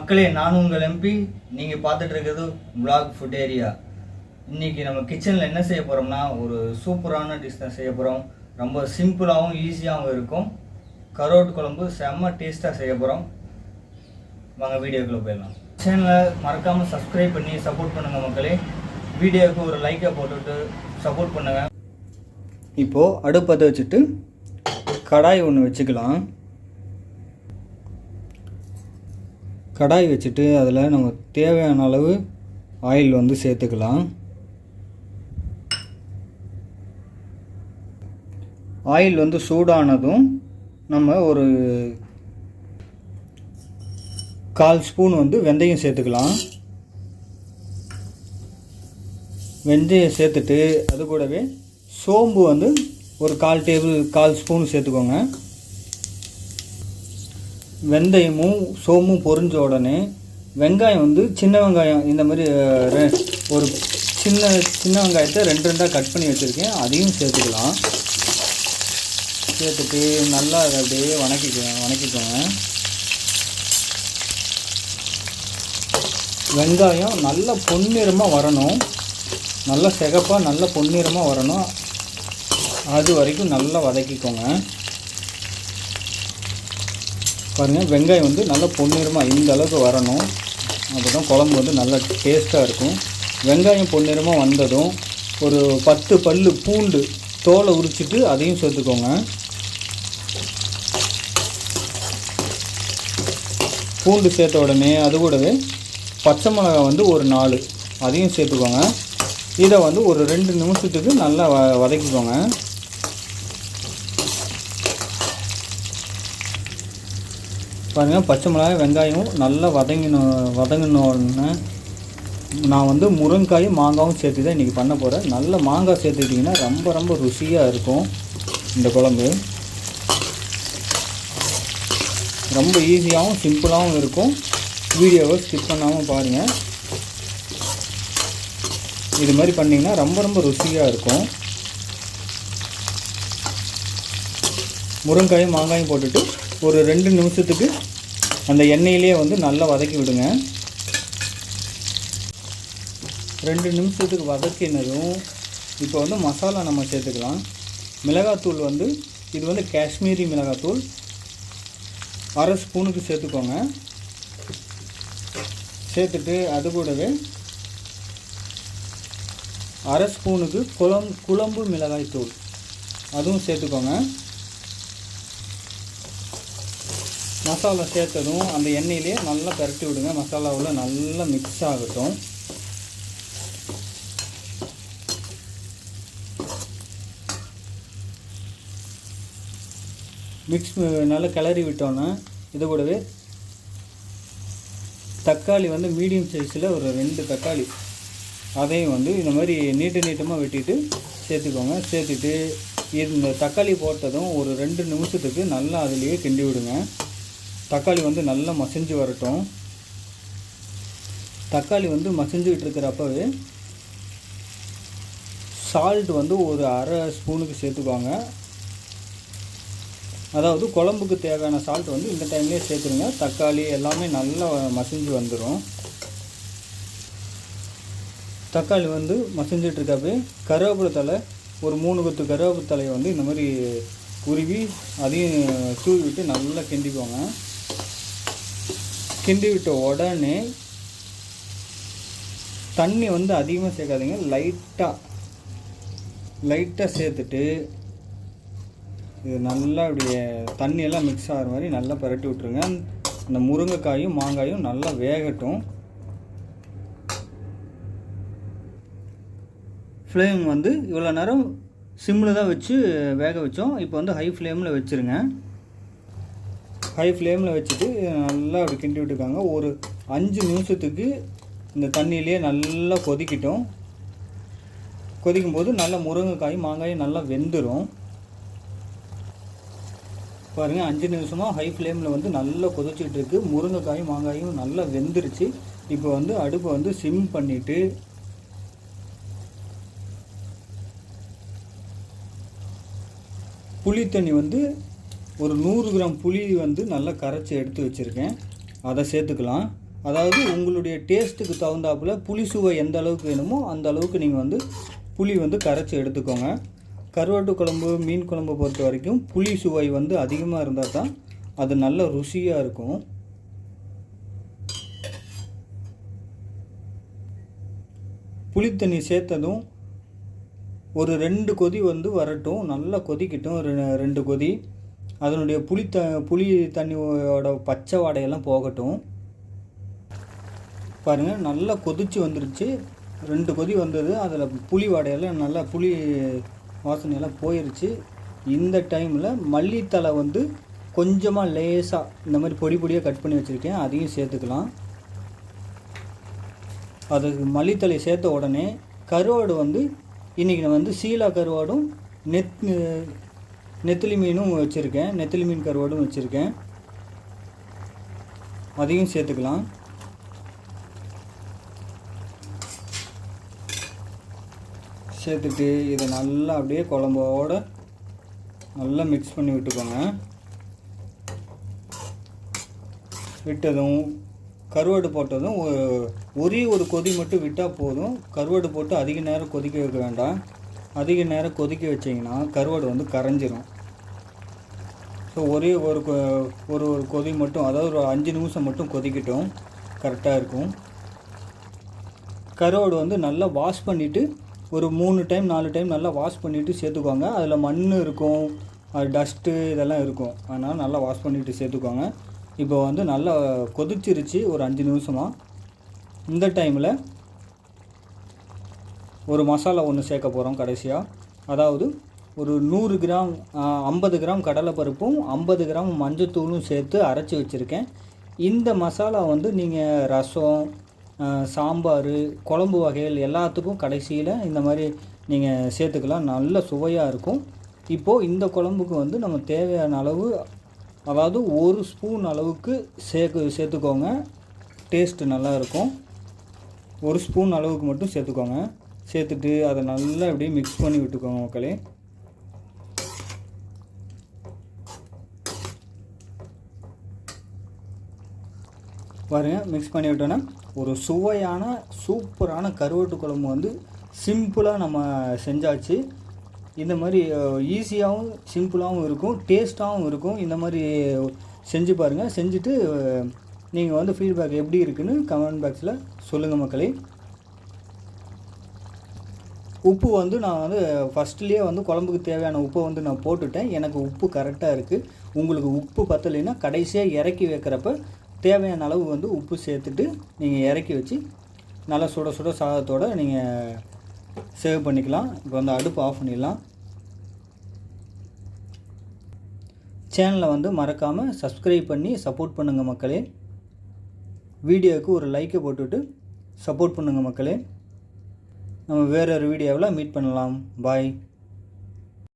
மக்களே, நான் உங்கள் எம்பி. நீங்கள் பார்த்துட்டு இருக்கிறது vlog ஃபுட் ஏரியா. இன்றைக்கி நம்ம கிச்சனில் என்ன செய்ய போகிறோம்னா, ஒரு சூப்பரான டிஷ் தான் செய்ய போகிறோம். ரொம்ப சிம்பிளாகவும் ஈஸியாகவும் இருக்கும். கரோட்டு குழம்பு செம்ம டேஸ்ட்டாக செய்ய போகிறோம். வாங்க வீடியோக்குள்ளே போயிடலாம். சேனலை மறக்காமல் சப்ஸ்கிரைப் பண்ணி சப்போர்ட் பண்ணுங்கள் மக்களே. வீடியோவுக்கு ஒரு லைக்கை போட்டுவிட்டு சப்போர்ட் பண்ணுங்கள். இப்போது அடுப்பத்தை வச்சுட்டு கடாய் ஒன்று வச்சுக்கலாம். கடாய் வச்சுட்டு அதில் நம்ம தேவையான அளவு ஆயில் வந்து சேர்த்துக்கலாம். ஆயில் வந்து சூடானதும் நம்ம ஒரு 1/4 ஸ்பூன் வந்து வெந்தயம் சேர்த்துக்கலாம். வெந்தயம் சேர்த்துட்டு அது கூடவே சோம்பு வந்து ஒரு 1/4 ஸ்பூன் சேர்த்துக்கோங்க. வெந்தயமும் சோம்பும் பொரிஞ்ச உடனே வெங்காயம் வந்து சின்ன வெங்காயம் இந்த மாதிரி ஒரு சின்ன வெங்காயத்தை 2 கட் பண்ணி வச்சுருக்கேன், அதையும் சேர்த்துக்கலாம். சேர்த்துட்டு நல்லா அதை அப்படியே வணக்கிக்கோங்க. வெங்காயம் நல்லா பொன்னிறமாக வரணும், நல்லா சிகப்பாக நல்லா பொன்னிறமாக வரணும். அது வரைக்கும் நல்லா வதக்கிக்கோங்க. பாருங்கள், வெங்காயம் வந்து நல்லா பொன்னிறமாக இந்த அளவுக்கு வரணும். அப்போ தான் குழம்பு வந்து நல்லா டேஸ்ட்டாக இருக்கும். வெங்காயம் பொன்னிறமாக வந்ததும் ஒரு 10 பல் பூண்டு தோலை உரிச்சிட்டு அதையும் சேர்த்துக்கோங்க. பூண்டு சேர்த்த உடனே அது கூடவே பச்சை மிளகாய் வந்து ஒரு 4 அதையும் சேர்த்துக்கோங்க. இதை வந்து ஒரு 2 நிமிஷத்துக்கு நல்லா வதக்கிக்கோங்க. பாருங்கள், பச்சை மிளகாய் வெங்காயம் நல்லா வதங்கினோடனே நான் வந்து முருங்காயும் மாங்காயும் சேர்த்து தான் இன்றைக்கி பண்ண போகிறேன். நல்ல மாங்காய் சேர்த்துக்கிட்டிங்கன்னா ரொம்ப ருசியாக இருக்கும் இந்த குழம்பு. ரொம்ப ஈஸியாகவும் சிம்பிளாகவும் இருக்கும். வீடியோவை ஸ்கிப் பண்ணாமல் பாருங்கள். இது மாதிரி பண்ணிங்கன்னா ரொம்ப ருசியாக இருக்கும். முருங்காயும் மாங்காயும் போட்டுட்டு ஒரு 2 நிமிஷத்துக்கு அந்த எண்ணெயிலே வந்து நல்லா வதக்கி விடுங்க. 2 நிமிஷத்துக்கு வதக்கினதும் இப்போ வந்து மசாலா நம்ம சேர்த்துக்கலாம். மிளகாத்தூள் வந்து இது வந்து காஷ்மீரி மிளகாத்தூள் 1/2 ஸ்பூனுக்கு சேர்த்துக்கோங்க. சேர்த்துட்டு அது கூடவே 1/2 ஸ்பூனுக்கு குழம்பு மிளகாய் தூள் அதுவும் சேர்த்துக்கோங்க. மசாலா சேர்த்ததும் அந்த எண்ணெயிலே நல்லா பரட்டி விடுங்க. மசாலாவில் நல்லா மிக்ஸ் ஆகட்டும். நல்லா கிளறி விட்டோன்னா இது கூடவே தக்காளி வந்து மீடியம் சைஸில் ஒரு 2 தக்காளி அதையும் வந்து இந்த மாதிரி நீட்டமாக வெட்டிட்டு சேர்த்துக்கோங்க. சேர்த்துட்டு இந்த தக்காளி போட்டதும் ஒரு 2 நிமிஷத்துக்கு நல்லா அதுலேயே கிண்டி விடுங்க. தக்காளி வந்து நல்லா மசிஞ்சு வரட்டும். தக்காளி வந்து மசிஞ்சுக்கிட்டு இருக்கிறப்பவே சால்ட் வந்து ஒரு 1/2 ஸ்பூனுக்கு சேர்த்துக்கோங்க. அதாவது குழம்புக்கு தேவையான சால்ட் வந்து இந்த டைம்லேயே சேர்த்துருங்க. தக்காளி எல்லாமே நல்லா மசிஞ்சு வந்துடும். தக்காளி வந்து மசிஞ்சிட்ருக்கப்பே கருவேப்பிலை தழை ஒரு 3 கொத்து கருவேப்பிலை தலையை வந்து இந்த மாதிரி உருவி அதையும் தூவி விட்டு நல்லா கிண்டிக்கோங்க. கிண்டி விட்ட உடனே தண்ணி வந்து அதிகமாக சேர்க்காதீங்க, லைட்டாக சேர்த்துட்டு இது நல்லா இப்படி தண்ணியெல்லாம் மிக்ஸ் ஆகிற மாதிரி நல்லா பரட்டி விட்ருங்க. அந்த முருங்கைக்காயும் மாங்காயும் நல்லா வேகட்டும். ஃப்ளேம் வந்து இவ்வளோ நேரம் சிம்மில் தான் வச்சு வேக வச்சோம். இப்போ வந்து ஹை ஃப்ளேமில் வச்சுருங்க. ஹை ஃப்ளேமில் வச்சுட்டு நல்லா அப்படி கிண்டி விட்டுருக்காங்க. ஒரு 5 நிமிஷத்துக்கு இந்த தண்ணியிலே நல்லா கொதிக்கட்டும். கொதிக்கும்போது நல்லா முருங்கைக்காயும் மாங்காயும் நல்லா வெந்துடும். பாருங்கள், 5 நிமிஷமாக ஹை ஃப்ளேமில் வந்து நல்லா கொதிச்சுட்டு இருக்கு. முருங்கைக்காயும் மாங்காயும் நல்லா வெந்துருச்சு. இப்போ வந்து அடுப்பை வந்து சிம் பண்ணிவிட்டு புளி தண்ணி வந்து ஒரு 100 கிராம் புளி வந்து நல்லா கரைச்சி எடுத்து வச்சுருக்கேன். அதை சேர்த்துக்கலாம். அதாவது உங்களுடைய டேஸ்ட்டுக்கு தகுந்தாப்புல புளி சுவை எந்த அளவுக்கு வேணுமோ அந்த அளவுக்கு நீங்கள் வந்து புளி வந்து கரைச்சி எடுத்துக்கோங்க. கருவாட்டு குழம்பு, மீன் குழம்பு பொறுத்த வரைக்கும் புளி சுவை வந்து அதிகமாக இருந்தால் தான் அது நல்ல ருசியாக இருக்கும். புளித்தண்ணி சேர்த்ததும் ஒரு 2 கொதி வந்து வரட்டும், நல்லா கொதிக்கட்டும். 2 கொதி, அதனுடைய புளி தண்ணியோட பச்சை வாடையெல்லாம் போகட்டும். பாருங்கள், நல்லா கொதித்து வந்துருச்சு. 2 கொதி வந்தது, அதில் புளி வாடையெல்லாம் நல்லா புளி வாசனையெல்லாம் போயிடுச்சு. இந்த டைமில் மல்லித்தலை வந்து கொஞ்சமாக லேசாக இந்த மாதிரி பொடி பொடியாக கட் பண்ணி வச்சுருக்கேன், அதையும் சேர்த்துக்கலாம். அது மல்லித்தலை சேர்த்த உடனே கருவாடு வந்து இன்றைக்கி நான் வந்து சீலா கருவாடும் நெத்திலி மீனும் வச்சுருக்கேன், நெத்திலி மீன் கருவாடும் வச்சுருக்கேன், அதையும் சேர்த்துக்கலாம். சேர்த்துட்டு இதை நல்லா அப்படியே குழம்போட நல்லா மிக்ஸ் பண்ணி விட்டுக்கோங்க. விட்டதும் கருவாடு போட்டதும் ஒரே ஒரு கொதி மட்டும் விட்டால் போதும். கருவாடு போட்டு அதிக நேரம் கொதிக்க வைக்க வேண்டாம். அதிக நேரம் கொதிக்க வச்சிங்கன்னா கருவாடு வந்து கரைஞ்சிரும். ஸோ ஒரே ஒரு கொதி மட்டும், அதாவது ஒரு 5 நிமிஷம் மட்டும் கொதிக்கட்டும், கரெக்டாக இருக்கும். கருவாடு வந்து நல்லா வாஷ் பண்ணிவிட்டு ஒரு 3 டைம் 4 டைம் நல்லா வாஷ் பண்ணிவிட்டு சேர்த்துக்கோங்க. அதில் மண் இருக்கும், அது டஸ்ட்டு இதெல்லாம் இருக்கும், அதனால் நல்லா வாஷ் பண்ணிவிட்டு சேர்த்துக்கோங்க. இப்போ வந்து நல்லா கொதிச்சிருச்சு ஒரு 5 நிமிஷமாக. இந்த டைமில் ஒரு மசாலா ஒன்று சேர்க்க போகிறோம் கடைசியாக. அதாவது ஒரு 100 கிராம் 50 கிராம் கடலைப்பருப்பும் 50 கிராம் மஞ்சத்தூளும் சேர்த்து அரைச்சி வச்சுருக்கேன். இந்த மசாலா வந்து நீங்கள் ரசம், சாம்பார், குழம்பு வகைகள் எல்லாத்துக்கும் கடைசியில் இந்த மாதிரி நீங்கள் சேர்த்துக்கலாம், நல்ல சுவையாக இருக்கும். இப்போது இந்த குழம்புக்கு வந்து நம்ம தேவையான அளவு, அதாவது 1 ஸ்பூன் அளவுக்கு சேர்த்துக்கோங்க, டேஸ்ட்டு நல்லா இருக்கும். 1 ஸ்பூன் அளவுக்கு மட்டும் சேர்த்துக்கோங்க. சேர்த்துட்டு அதை நல்லா அப்படியே மிக்ஸ் பண்ணி விட்டுக்கோங்க மக்களே. பாருங்கள், மிக்ஸ் பண்ணி விட்டோன்னா ஒரு சுவையான சூப்பரான கருவாட்டு குழம்பு வந்து சிம்பிளாக நம்ம செஞ்சாச்சு. இந்த மாதிரி ஈஸியாகவும் சிம்பிளாகவும் இருக்கும், டேஸ்ட்டாகவும் இருக்கும். இந்த மாதிரி செஞ்சு பாருங்கள். செஞ்சுட்டு நீங்கள் வந்து ஃபீட்பேக் எப்படி இருக்குன்னு கமெண்ட் பாக்ஸில் சொல்லுங்கள் மக்களே. உப்பு வந்து நான் வந்து ஃபஸ்ட்லேயே வந்து குழம்புக்கு தேவையான உப்பை வந்து நான் போட்டுட்டேன். எனக்கு உப்பு கரெக்டாக இருக்குது. உங்களுக்கு உப்பு பத்தலைன்னா கடைசியாக இறக்கி வைக்கிறப்ப தேவையான அளவு வந்து உப்பு சேர்த்துட்டு நீங்கள் இறக்கி வச்சு நல்லா சுட சுட சாதத்தோடு நீங்கள் சேவ் பண்ணிக்கலாம். இப்போ வந்து அடுப்பு ஆஃப் பண்ணிடலாம். சேனலை வந்து மறக்காமல் சப்ஸ்கிரைப் பண்ணி சப்போர்ட் பண்ணுங்கள் மக்களே. வீடியோவுக்கு ஒரு லைக்கை போட்டுவிட்டு சப்போர்ட் பண்ணுங்கள் மக்களே. நம்ம வேறொரு வீடியோவில் மீட் பண்ணலாம். பாய்.